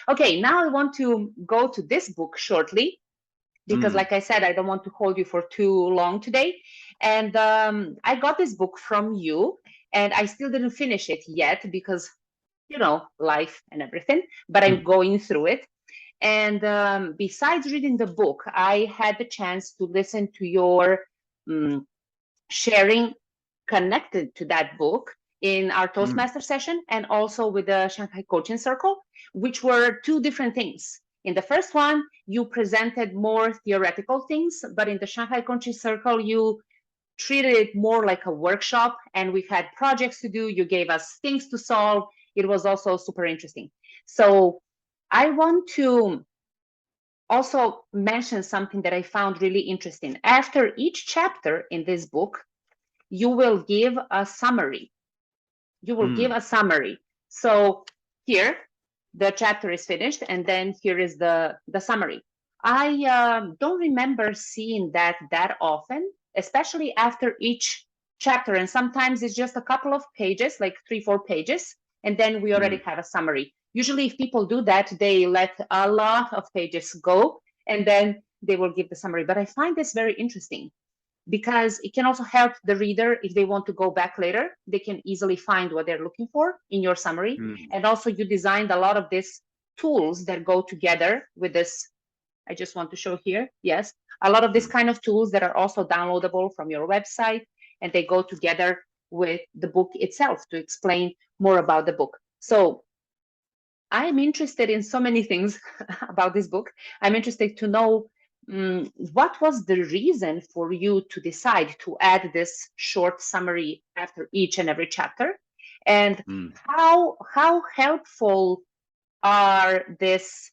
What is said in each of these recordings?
Okay, now I want to go to this book shortly because, like I said, I don't want to hold you for too long today. And I got this book from you, and I still didn't finish it yet because, life and everything, but I'm going through it. And besides reading the book, I had the chance to listen to your sharing connected to that book in our Toastmaster session and also with the Shanghai Coaching Circle, which were two different things. In the first one, you presented more theoretical things, but in the Shanghai Coaching Circle, you treated it more like a workshop, and we had projects to do. You gave us things to solve. It was also super interesting. So I want to also mention something that I found really interesting. After each chapter in this book, you will give a summary. You will give a summary. So here, the chapter is finished, and then here is the summary. I don't remember seeing that often, especially after each chapter. And sometimes it's just a couple of pages, like 3-4 pages, and then we already have a summary. Usually if people do that, they let a lot of pages go, and then they will give the summary. But I find this very interesting because it can also help the reader if they want to go back later. They can easily find what they're looking for in your summary. And also you designed a lot of these tools that go together with this. I just want to show here. Yes, a lot of this kind of tools that are also downloadable from your website, and they go together with the book itself to explain more about the book. So I'm interested in so many things about this book. I'm interested to know what was the reason for you to decide to add this short summary after each and every chapter, and how helpful are this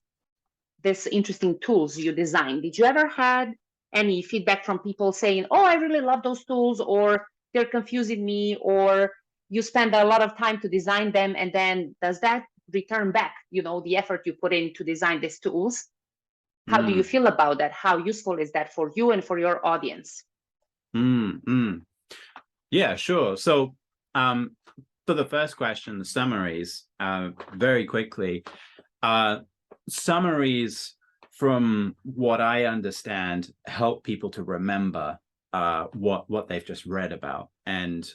interesting tools you designed? Did you ever had any feedback from people saying, oh, I really love those tools, or they're confusing me, or you spend a lot of time to design them, and then does that return back, the effort you put in to design these tools? How do you feel about that? How useful is that for you and for your audience? Yeah, sure. So for the first question, the summaries, very quickly, summaries, from what I understand, help people to remember what they've just read about. And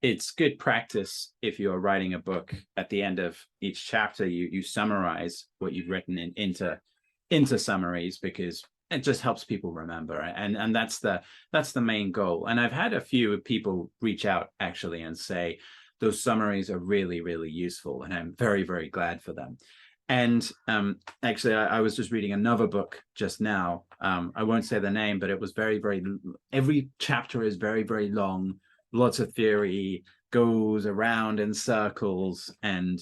it's good practice if you're writing a book. At the end of each chapter, you summarize what you've written into summaries, because it just helps people remember. And that's the main goal. And I've had a few people reach out actually and say those summaries are really, really useful, and I'm very, very glad for them. And actually, I was just reading another book just now. I won't say the name, but it was very, very, every chapter is very, very long. Lots of theory, goes around in circles, and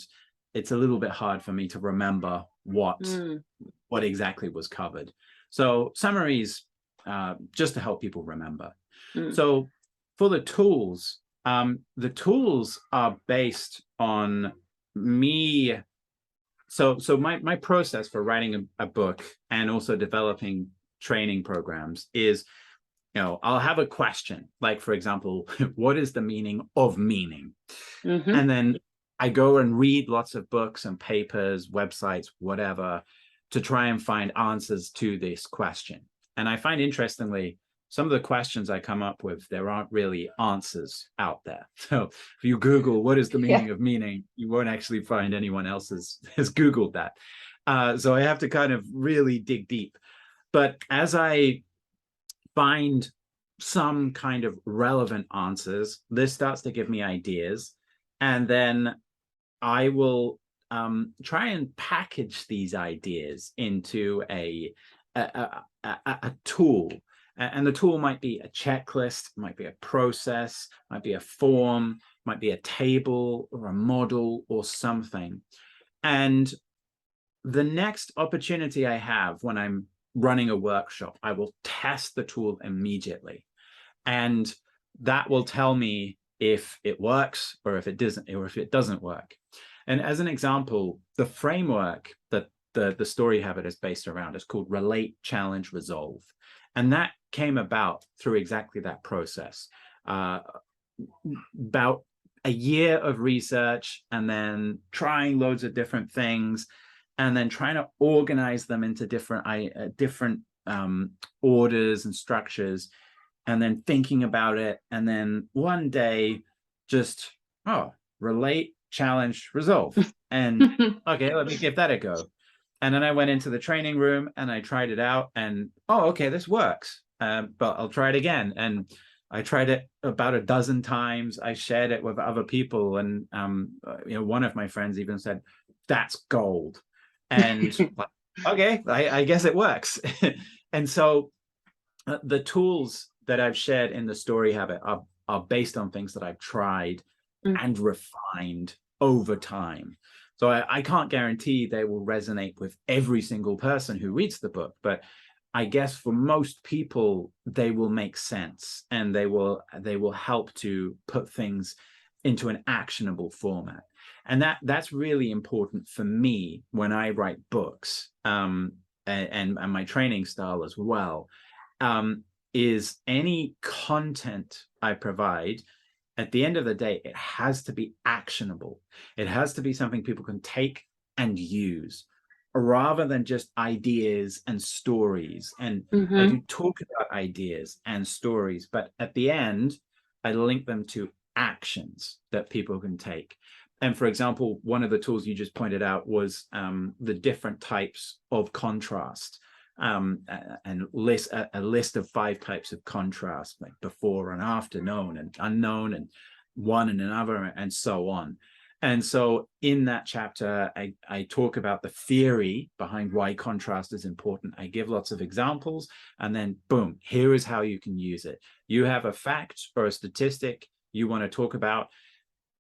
it's a little bit hard for me to remember what exactly was covered. So summaries, just to help people remember. So for the tools are based on me. So my process for writing a book and also developing training programs is, I'll have a question, like, for example, what is the meaning of meaning? And then I go and read lots of books and papers, websites, whatever, to try and find answers to this question. And I find, interestingly, some of the questions I come up with, there aren't really answers out there. So if you Google what is the meaning of meaning, you won't actually find anyone else has Googled that. So I have to kind of really dig deep. But as I find some kind of relevant answers, this starts to give me ideas. And then I will try and package these ideas into a tool. And the tool might be a checklist, might be a process, might be a form, might be a table or a model or something. And the next opportunity I have when I'm running a workshop, I will test the tool immediately. And that will tell me if it works or if it doesn't work. And as an example, the framework that the story habit is based around is called Relate, Challenge, Resolve. And that came about through exactly that process. About a year of research and then trying loads of different things. and then trying to organize them into different orders and structures, and then thinking about it, and then one day just, relate, challenge, resolve, and okay, let me give that a go. And then I went into the training room and I tried it out, and okay, this works, but I'll try it again. And I tried it about a dozen times. I shared it with other people, and one of my friends even said, "That's gold." And okay, I guess it works. And so the tools that I've shared in the Story Habit are based on things that I've tried and refined over time. So I can't guarantee they will resonate with every single person who reads the book, but I guess for most people, they will make sense, and they will help to put things into an actionable format. And that's really important for me when I write books, and my training style as well, is any content I provide, at the end of the day, it has to be actionable. It has to be something people can take and use, rather than just ideas and stories. And I do talk about ideas and stories, but at the end, I link them to actions that people can take. And for example, one of the tools you just pointed out was the different types of contrast, and a list of 5 types of contrast, like before and after, known and unknown, and one and another, and so on. And so in that chapter, I talk about the theory behind why contrast is important. I give lots of examples, and then boom, here is how you can use it. You have a fact or a statistic you want to talk about.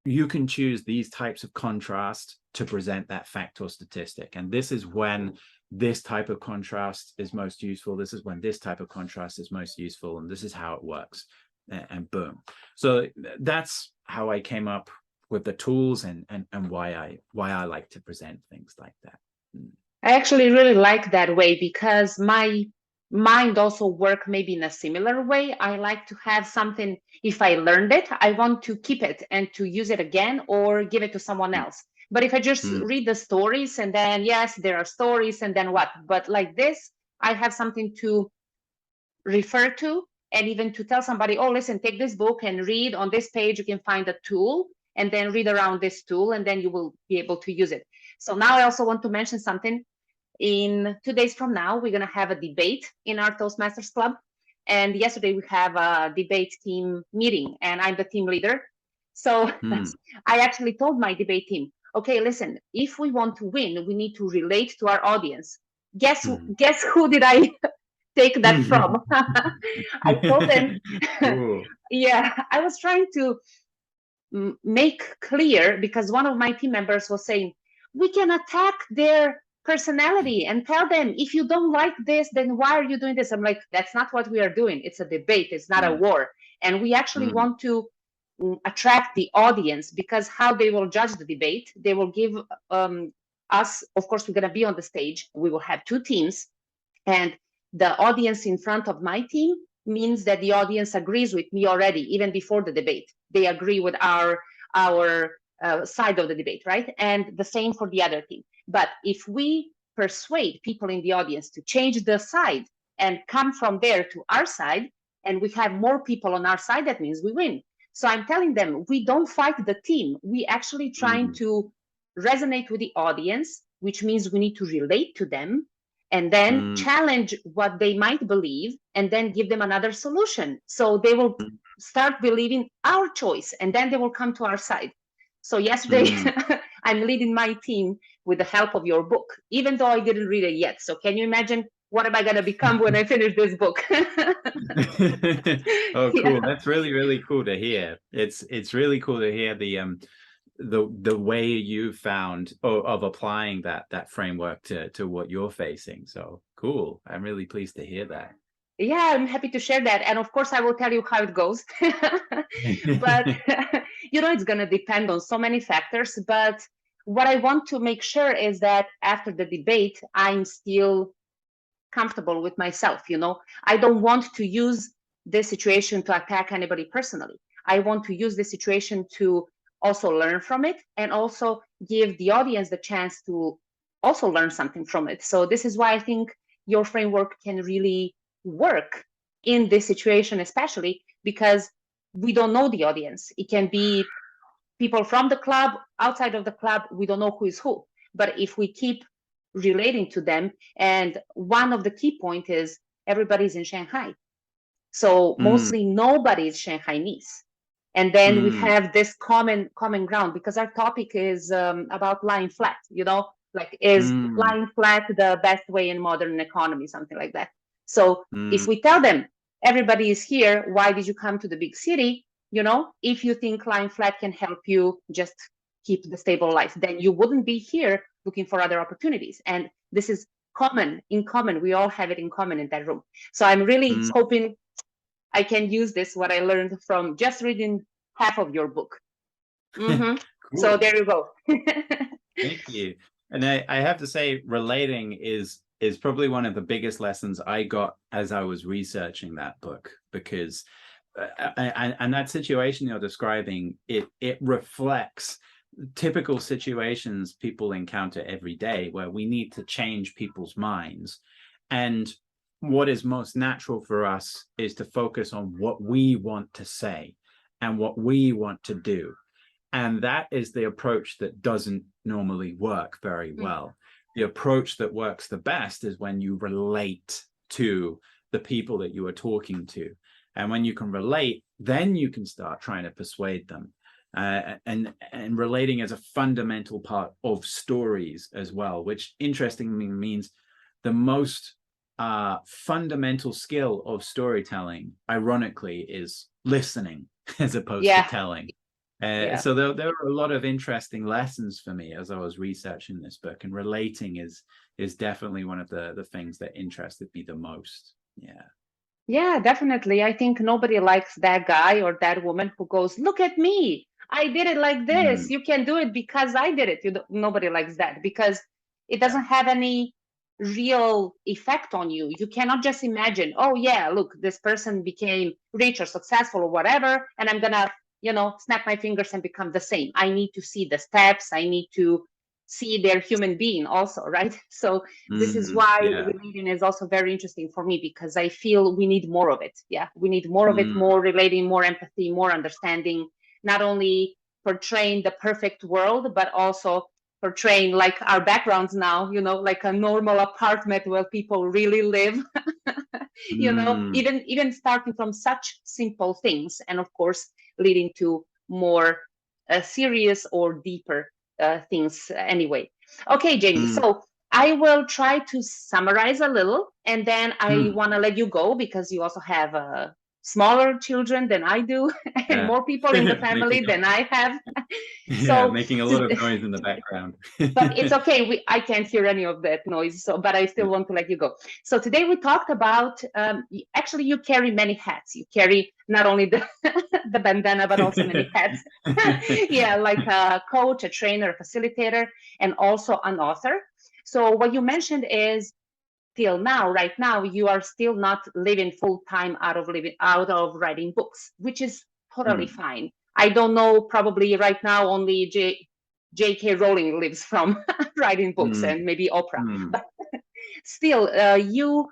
You can choose these types of contrast to present that fact or statistic. And this is when this type of contrast is most useful. This is when this type of contrast is most useful. And this is how it works. And boom. So that's how I came up with the tools, and why I like to present things like that. I actually really like that way, because my mind also work maybe in a similar way. I like to have something, if I learned it, I want to keep it and to use it again or give it to someone else. But if I just read the stories, and then, yes, there are stories, and then what? But like this, I have something to refer to, and even to tell somebody, oh, listen, take this book and read on this page. You can find a tool, and then read around this tool, and then you will be able to use it. So now I also want to mention something. In 2 days from now, we're going to have a debate in our Toastmasters Club. And yesterday we have a debate team meeting, and I'm the team leader. So I actually told my debate team, okay, listen, if we want to win, we need to relate to our audience. Guess who did I take that from? I told them, yeah, I was trying to make clear, because one of my team members was saying, we can attack their personality and tell them, if you don't like this, then why are you doing this? I'm like, that's not what we are doing. It's a debate. It's not a war. And we actually want to attract the audience, because how they will judge the debate, they will give us, of course, we're going to be on the stage. We will have 2 teams, and the audience in front of my team means that the audience agrees with me already, even before the debate. They agree with our side of the debate, right? And the same for the other team. But if we persuade people in the audience to change the side and come from there to our side, and we have more people on our side, that means we win. So I'm telling them, we don't fight the team. We actually trying to resonate with the audience, which means we need to relate to them, and then challenge what they might believe, and then give them another solution. So they will start believing our choice, and then they will come to our side. So yesterday, I'm leading my team with the help of your book, even though I didn't read it yet. So can you imagine what am I going to become when I finish this book? Oh, cool. Yeah. That's really, really cool to hear. It's really cool to hear the way you found of applying that framework to what you're facing. So cool. I'm really pleased to hear that. Yeah, I'm happy to share that. And of course, I will tell you how it goes. But, it's going to depend on so many factors. But what I want to make sure is that after the debate, I'm still comfortable with myself. I don't want to use this situation to attack anybody personally. I want to use this situation to also learn from it, and also give the audience the chance to also learn something from it. So this is why I think your framework can really work in this situation, especially because we don't know the audience. It can be people from the club, outside of the club, we don't know who is who. But if we keep relating to them, and one of the key points is everybody's in Shanghai. So mostly nobody is Shanghainese. And then we have this common ground, because our topic is about lying flat, like is lying flat the best way in modern economy, something like that. So if we tell them everybody is here, why did you come to the big city? If you think lying flat can help you just keep the stable life, then you wouldn't be here looking for other opportunities. And this is in common. We all have it in common in that room. So I'm really hoping I can use this, what I learned from just reading half of your book. Cool. So there you go. Thank you. And I have to say, relating is probably one of the biggest lessons I got as I was researching that book, because and that situation you're describing, it reflects typical situations people encounter every day where we need to change people's minds. And what is most natural for us is to focus on what we want to say and what we want to do. And that is the approach that doesn't normally work very well. The approach that works the best is when you relate to the people that you are talking to. And when you can relate, then you can start trying to persuade them. And relating is a fundamental part of stories as well, which interestingly means the most fundamental skill of storytelling, ironically, is listening as opposed to telling. So there are a lot of interesting lessons for me as I was researching this book, and relating is definitely one of the things that interested me the most. Yeah, definitely. I think nobody likes that guy or that woman who goes, look at me, I did it like this. You can do it because I did it. Nobody likes that, because it doesn't have any real effect on you. You cannot just imagine, oh yeah, look, this person became rich or successful or whatever, and I'm gonna, snap my fingers and become the same. I need to see the steps. I need to see their human being also, right? So this is why relating is also very interesting for me, because I feel we need more of it. We need more of it, more relating, more empathy, more understanding, not only portraying the perfect world, but also portraying like our backgrounds now, like a normal apartment where people really live, even starting from such simple things, and of course leading to more serious or deeper things anyway. Okay, Jamie, so I will try to summarize a little, and then I want to let you go, because you also have smaller children than I do, and more people in the family than I have. So making a lot of noise in the background. But it's okay. I can't hear any of that noise, but I still want to let you go. So today we talked about, actually you carry many hats. You carry not only the, the bandana, but also many hats. Like a coach, a trainer, a facilitator, and also an author. So what you mentioned is, till now, right now, you are still not living full time out of writing books, which is totally fine. I don't know, probably right now only J.K. Rowling lives from writing books, and maybe Oprah. But still, you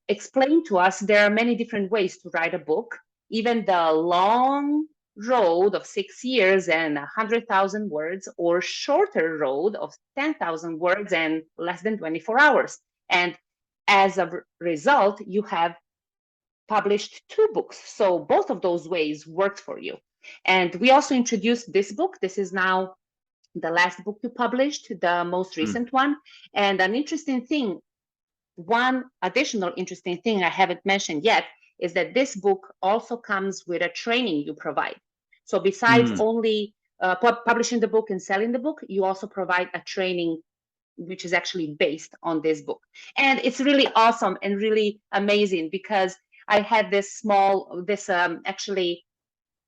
explain to us there are many different ways to write a book, even the long road of 6 years and 100,000 words, or shorter road of 10,000 words and less than 24 hours. And as a result, you have published 2 books. So both of those ways worked for you. And we also introduced this book. This is now the last book you published, the most recent one. And an interesting thing, one additional interesting thing I haven't mentioned yet, is that this book also comes with a training you provide. So besides only publishing the book and selling the book, you also provide a training which is actually based on this book. And it's really awesome and really amazing, because I had this actually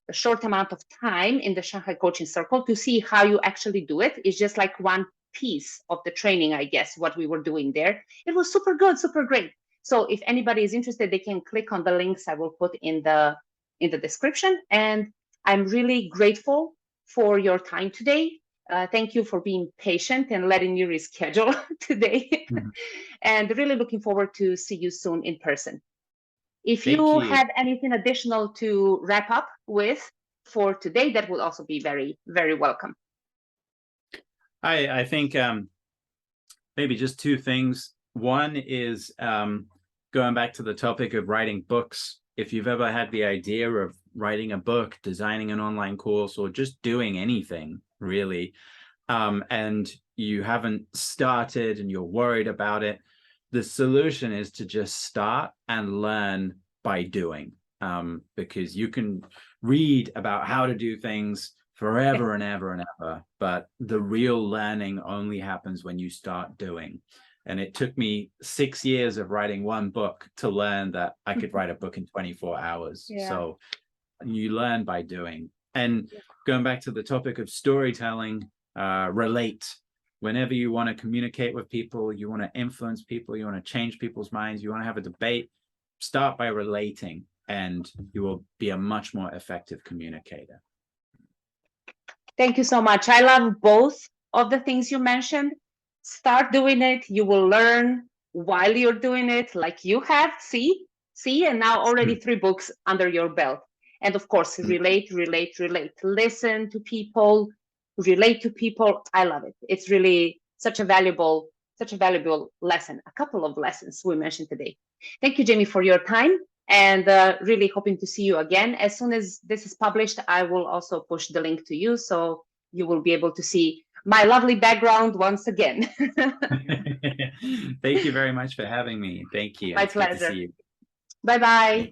a short amount of time in the Shanghai Coaching Circle to see how you actually do it. It's just like one piece of the training, I guess, what we were doing there. It was super good, super great. So if anybody is interested, they can click on the links I will put in the description. And I'm really grateful for your time today. Thank you for being patient and letting me reschedule today. And really looking forward to see you soon in person. If Thank you you. have anything additional to wrap up with for today, that would also be very, very welcome. I think maybe just two things. One is going back to the topic of writing books. If you've ever had the idea of writing a book, designing an online course, or just doing anything really, and you haven't started and you're worried about it, the solution is to just start and learn by doing, because you can read about how to do things forever and ever and ever, but the real learning only happens when you start doing. And it took me 6 years of writing one book to learn that I could write a book in 24 hours. Yeah. So you learn by doing. And going back to the topic of storytelling, relate. Whenever you want to communicate with people, you want to influence people, you want to change people's minds, you want to have a debate, start by relating, and you will be a much more effective communicator. Thank you so much. I love both of the things you mentioned. Start doing it. You will learn while you're doing it, like you have. See, and now already 3 books under your belt. And of course, relate. Listen to people, relate to people. I love it. It's really such a valuable lesson. A couple of lessons we mentioned today. Thank you, Jamie, for your time. And really hoping to see you again. As soon as this is published, I will also push the link to you, so you will be able to see my lovely background once again. Thank you very much for having me. Thank you. My It's good to pleasure. see you. Bye-bye.